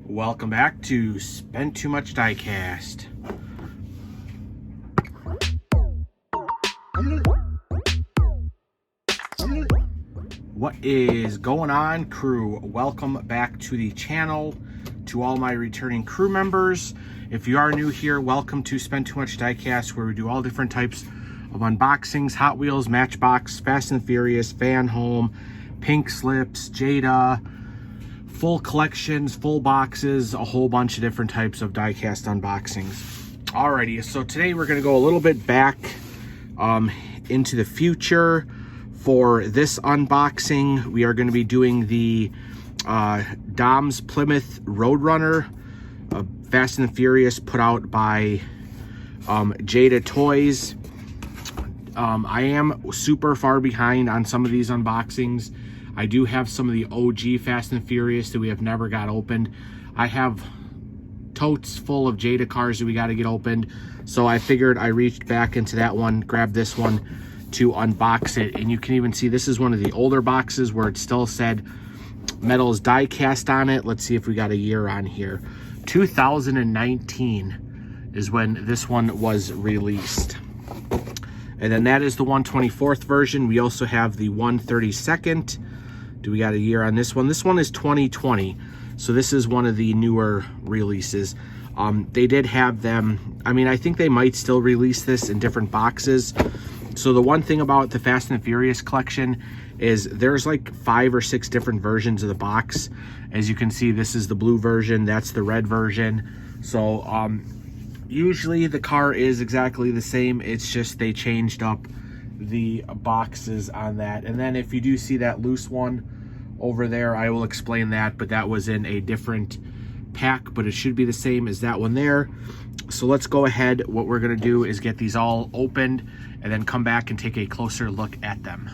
Welcome back to Spent Too Much Diecast. What is going on, crew? Welcome back to the channel. To all my returning crew members, if you are new here, welcome to Spent Too Much Diecast, where we do all different types of unboxings: Hot Wheels, Matchbox, Fast and Furious, Fan Home, Pink Slips, Jada, full collections, full boxes, a whole bunch of different types of diecast unboxings. Alrighty, so today we're going to go a little bit back into the future. For this unboxing, we are going to be doing the Dom's Plymouth Roadrunner, Fast and Furious, put out by Jada Toys. I am super far behind on some of these unboxings. I do have some of the OG Fast and Furious that we have never got opened. I have totes full of Jada cars that we got to get opened. So I figured I reached back into that one, grabbed this one to unbox it. And you can even see this is one of the older boxes where it still said Metals Diecast on it. Let's see if we got a year on here. 2019 is when this one was released. And then that is the 1/24th version. We also have the 1/32nd. Do we got a year on this one? This one is 2020. So this is one of the newer releases. They did have them. I mean, I think they might still release this in different boxes. So the one thing about the Fast and Furious collection is there's like 5 or 6 different versions of the box. As you can see, this is the blue version. That's the red version. So usually the car is exactly the same. It's just they changed up the boxes on that. And then if you do see that loose one over there, I will explain that, but that was in a different pack, but it should be the same as that one there. So let's go ahead. What we're going to do is get these all opened and then come back and take a closer look at them.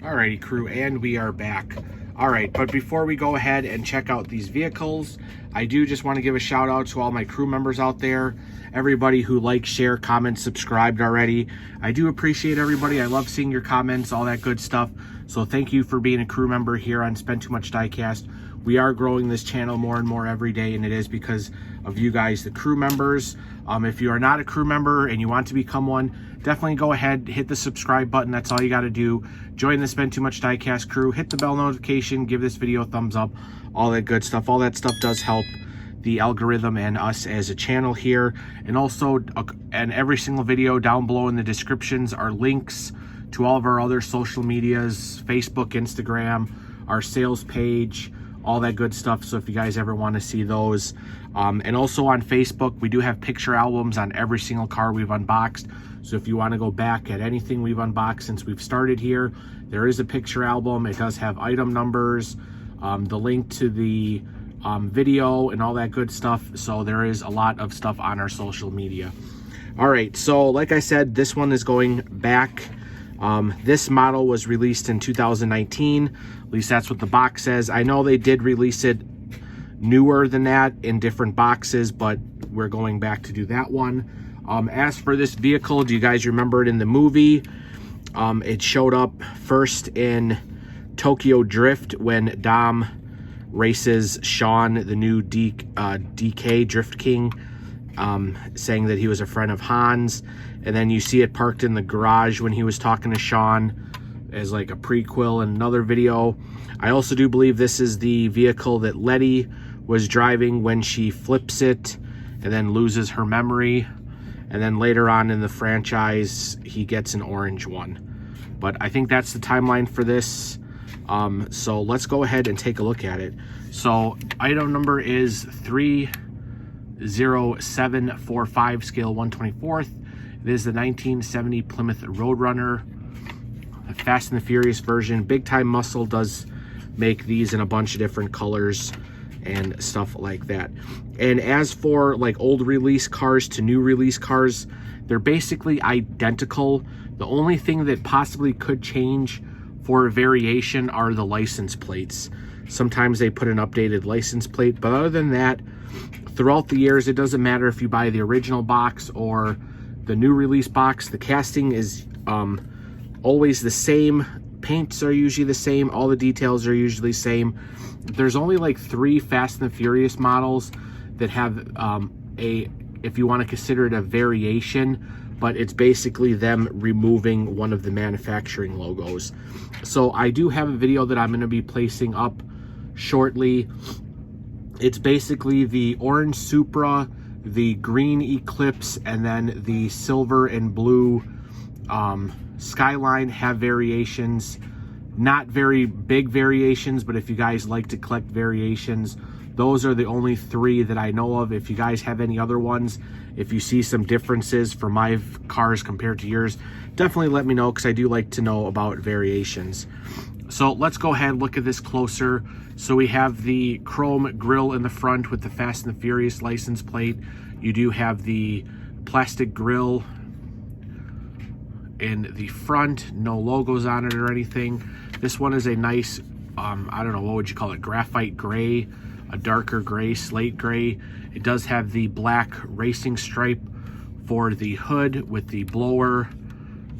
Alrighty, crew, and we are back. All right, but before we go ahead and check out these vehicles, I do just want to give a shout out to all my crew members out there, everybody who liked, share, comment, subscribed already. I do appreciate everybody. I love seeing your comments, all that good stuff. So thank you for being a crew member here on Spent Too Much Diecast. We are growing this channel more and more every day, and it is because of you guys, the crew members. If you are not a crew member and you want to become one, definitely go ahead, hit the subscribe button. That's all you got to do. Join the Spent Too Much Diecast crew, hit the bell notification, give this video a thumbs up, all that good stuff. All that stuff does help the algorithm and us as a channel here. And also, and every single video down below in the descriptions are links to all of our other social medias, Facebook, Instagram, our sales page, all that good stuff. So if you guys ever want to see those, and also on Facebook, we do have picture albums on every single car we've unboxed. So if you want to go back at anything we've unboxed since we've started here, there is a picture album. It does have item numbers, the link to the video and all that good stuff. So there is a lot of stuff on our social media. All right, so like I said, this one is going back. This model was released in 2019. At least that's what the box says. I know they did release it newer than that in different boxes, but we're going back to do that one. As for this vehicle, do you guys remember it in the movie? It showed up first in Tokyo Drift when Dom races Sean, the new DK Drift King, saying that he was a friend of Han's. And then you see it parked in the garage when he was talking to Sean as like a prequel in another video. I also do believe this is the vehicle that Letty was driving when she flips it and then loses her memory. And then later on in the franchise, he gets an orange one. But I think that's the timeline for this. So let's go ahead and take a look at it. So item number is 30745, scale 1/24th. It is the 1970 Plymouth Roadrunner, a Fast and the Furious version. Big Time Muscle does make these in a bunch of different colors and stuff like that. And as for like old release cars to new release cars, they're basically identical. The only thing that possibly could change for a variation are the license plates. Sometimes they put an updated license plate, but other than that, throughout the years, it doesn't matter if you buy the original box or the new release box. The casting is always the same. paints are usually the same. All the details are usually same. There's only like 3 Fast and the Furious models that have if you want to consider it a variation, but it's basically them removing one of the manufacturing logos. So I do have a video that I'm going to be placing up shortly. It's basically the orange Supra, the green Eclipse, and then the silver and blue Skyline have variations. Not very big variations, but if you guys like to collect variations, those are the only 3 that I know of. If you guys have any other ones, if you see some differences for my cars compared to yours, definitely let me know, because I do like to know about variations. So let's go ahead and look at this closer. So we have the chrome grille in the front with the Fast and the Furious license plate. You do have the plastic grille in the front, no logos on it or anything. This one is a nice, I don't know, what would you call it, graphite gray, a darker gray, slate gray. It does have the black racing stripe for the hood with the blower,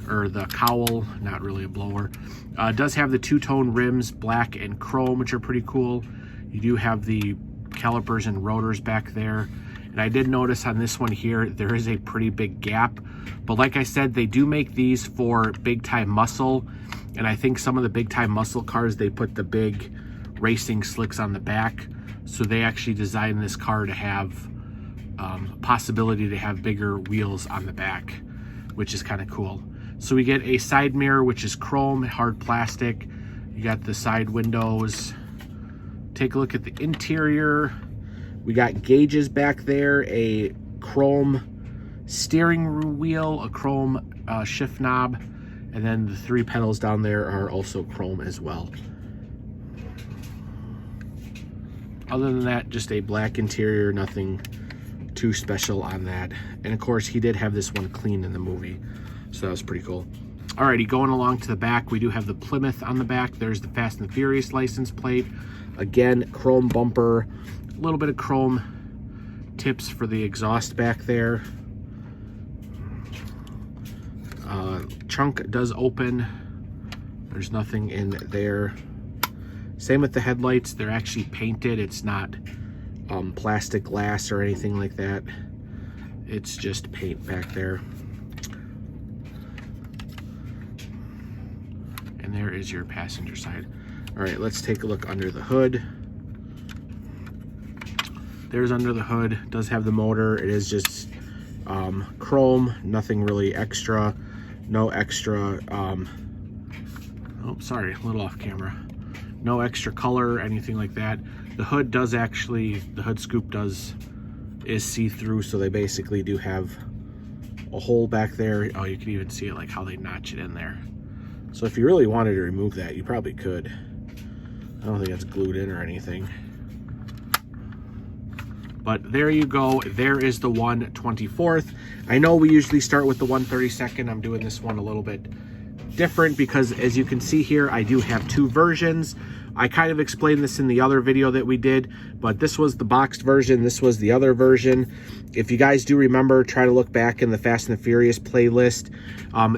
or the cowl, not really a blower. It does have the 2-tone rims, black and chrome, which are pretty cool. You do have the calipers and rotors back there. And I did notice on this one here, there is a pretty big gap. But like I said, they do make these for big time muscle. And I think some of the big time muscle cars, they put the big racing slicks on the back. So they actually designed this car to have possibility to have bigger wheels on the back, which is kind of cool. So we get a side mirror, which is chrome, hard plastic. You got the side windows. Take a look at the interior. We got gauges back there, a chrome steering wheel, a chrome shift knob, and then the 3 pedals down there are also chrome as well. Other than that, just a black interior, nothing too special on that. And of course, he did have this one clean in the movie, so that was pretty cool. Alrighty, going along to the back, we do have the Plymouth on the back. There's the Fast and the Furious license plate. Again, chrome bumper, a little bit of chrome tips for the exhaust back there. Trunk does open. There's nothing in there. Same with the headlights. They're actually painted. It's not plastic glass or anything like that. It's just paint back there. And there is your passenger side. All right, let's take a look under the hood. There's under the hood. Does have the motor. It is just chrome, nothing really extra. No extra, oh, sorry, a little off camera. No extra color, anything like that. The hood does actually, the hood scoop is see-through, so they basically do have a hole back there. Oh, you can even see it, like how they notch it in there. So if you really wanted to remove that, you probably could. I don't think it's glued in or anything. But there you go. There is the 1/24th. I know we usually start with the 1/32. I'm doing this one a little bit different because, as you can see here, I do have 2 versions. I kind of explained this in the other video that we did, but this was the boxed version. This was the other version. If you guys do remember, try to look back in the Fast and the Furious playlist.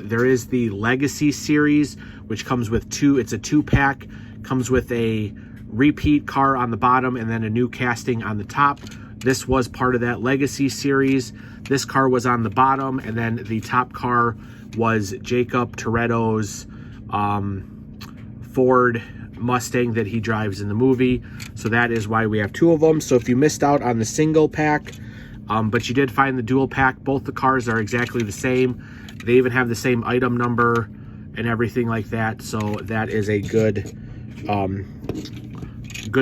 There is the Legacy series, which comes with 2. It's a 2-pack. Comes with a repeat car on the bottom and then a new casting on the top. This was part of that Legacy series. This car was on the bottom, and then the top car was Jacob Toretto's Ford Mustang that he drives in the movie. So that is why we have 2 of them. So if you missed out on the single pack, but you did find the dual pack, both the cars are exactly the same. They even have the same item number and everything like that. So that is a good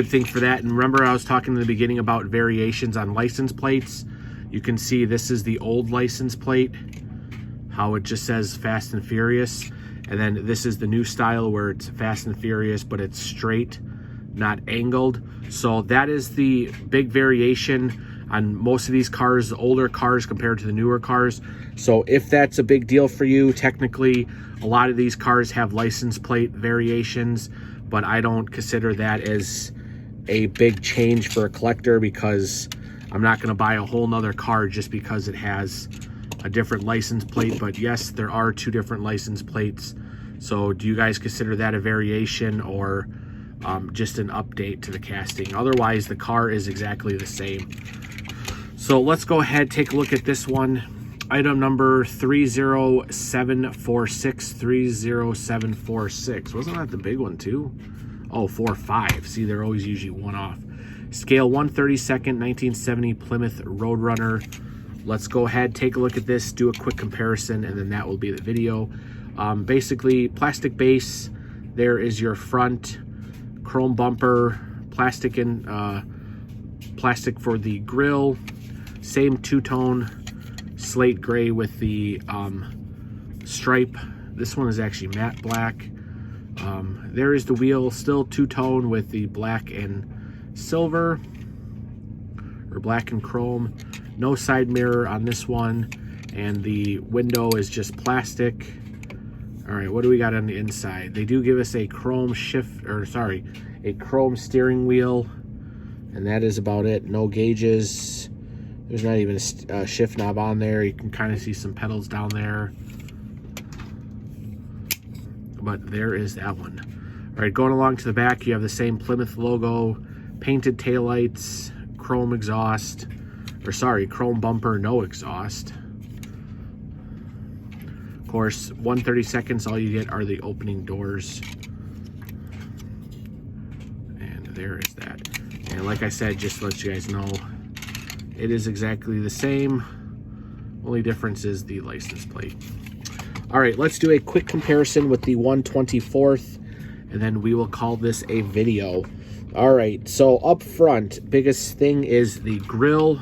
thing for that. And remember, I was talking in the beginning about variations on license plates. You can see this is the old license plate, how it just says Fast and Furious. And then this is the new style where it's Fast and Furious, but it's straight, not angled. So that is the big variation on most of these cars, the older cars compared to the newer cars. So if that's a big deal for you, technically a lot of these cars have license plate variations, but I don't consider that as a big change for a collector, because I'm not going to buy a whole nother car just because it has a different license plate. But yes, there are 2 different license plates So do you guys consider that a variation or just an update to the casting? Otherwise, the car is exactly the same. So let's go ahead, take a look at this one. Item number 30746, 30746. Wasn't that the big one too? Oh, 45. See, they're always usually one off. Scale 1/32nd, 1970 Plymouth Roadrunner. Let's go ahead, take a look at this, do a quick comparison, and then that will be the video. Basically, plastic base. There is your front, chrome bumper, plastic plastic for the grill. Same two-tone slate gray with the stripe. This one is actually matte black. There is the wheel, still two-tone with the black and silver, or black and chrome. No side mirror on this one, and the window is just plastic. All right, what do we got on the inside? They do give us a chrome a chrome steering wheel, and that is about it. No gauges. There's not even a shift knob on there. You can kind of see some pedals down there, but there is that one. All right, going along to the back, you have the same Plymouth logo, painted taillights, chrome exhaust, chrome bumper, no exhaust. Of course, 1/32, all you get are the opening doors. And there is that. And like I said, just to let you guys know, it is exactly the same. Only difference is the license plate. All right, let's do a quick comparison with the 1/24th, and then we will call this a video. All right, so up front, biggest thing is the grill.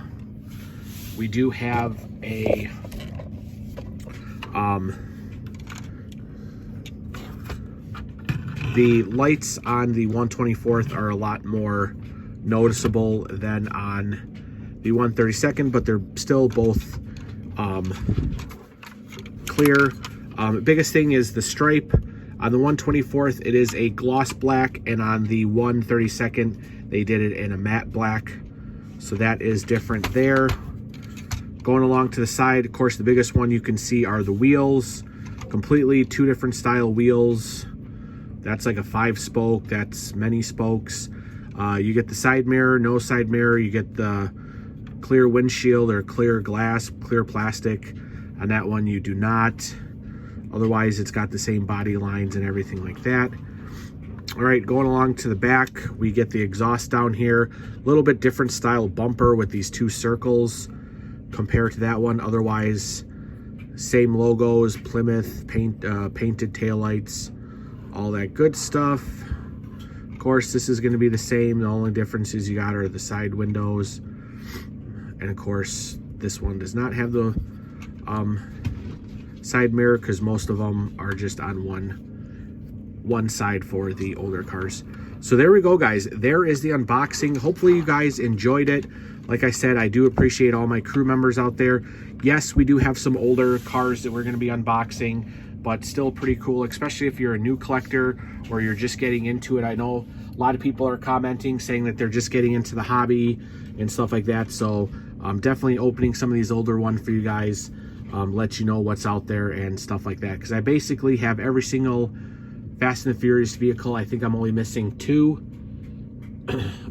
We do have a the lights on the 1/24th are a lot more noticeable than on the 1/32nd, but they're still both clear. Biggest thing is the stripe. On the 1/24th, it is a gloss black, and on the 1/32nd, they did it in a matte black. So that is different there. Going along to the side, of course, the biggest one you can see are the wheels. Completely two different style wheels. That's like a 5-spoke, that's many spokes. You get the side mirror, no side mirror. You get the clear windshield or clear glass, clear plastic. On that one, you do not. Otherwise, it's got the same body lines and everything like that. All right, going along to the back, we get the exhaust down here. A little bit different style bumper with these two circles compared to that one. Otherwise, same logos, Plymouth, painted taillights, all that good stuff. Of course, this is going to be the same. The only differences you got are the side windows. And of course, this one does not have the side mirror because most of them are just on one side for the older cars. So there we go, guys. There is the unboxing. Hopefully you guys enjoyed it. Like I said, I do appreciate all my crew members out there. Yes, we do have some older cars that we're going to be unboxing, but still pretty cool, especially if you're a new collector or you're just getting into it. I know a lot of people are commenting saying that they're just getting into the hobby and stuff like that. So I'm definitely opening some of these older ones for you guys, let you know what's out there and stuff like that. Because I basically have every single Fast and the Furious vehicle. I think I'm only missing 2.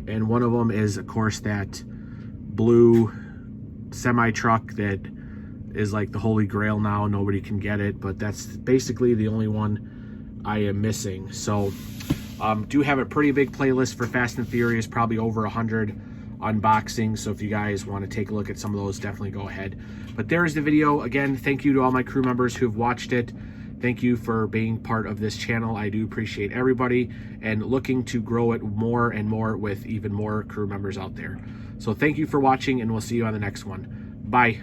And one of them is, of course, that blue semi-truck that is like the holy grail now. Nobody can get it, but that's basically the only one I am missing. So do have a pretty big playlist for Fast and Furious, probably over 100 unboxings. So if you guys want to take a look at some of those, definitely go ahead. But there's the video. Again, thank you to all my crew members who've watched it. Thank you for being part of this channel. I do appreciate everybody and looking to grow it more and more with even more crew members out there. So thank you for watching, and we'll see you on the next one. Bye.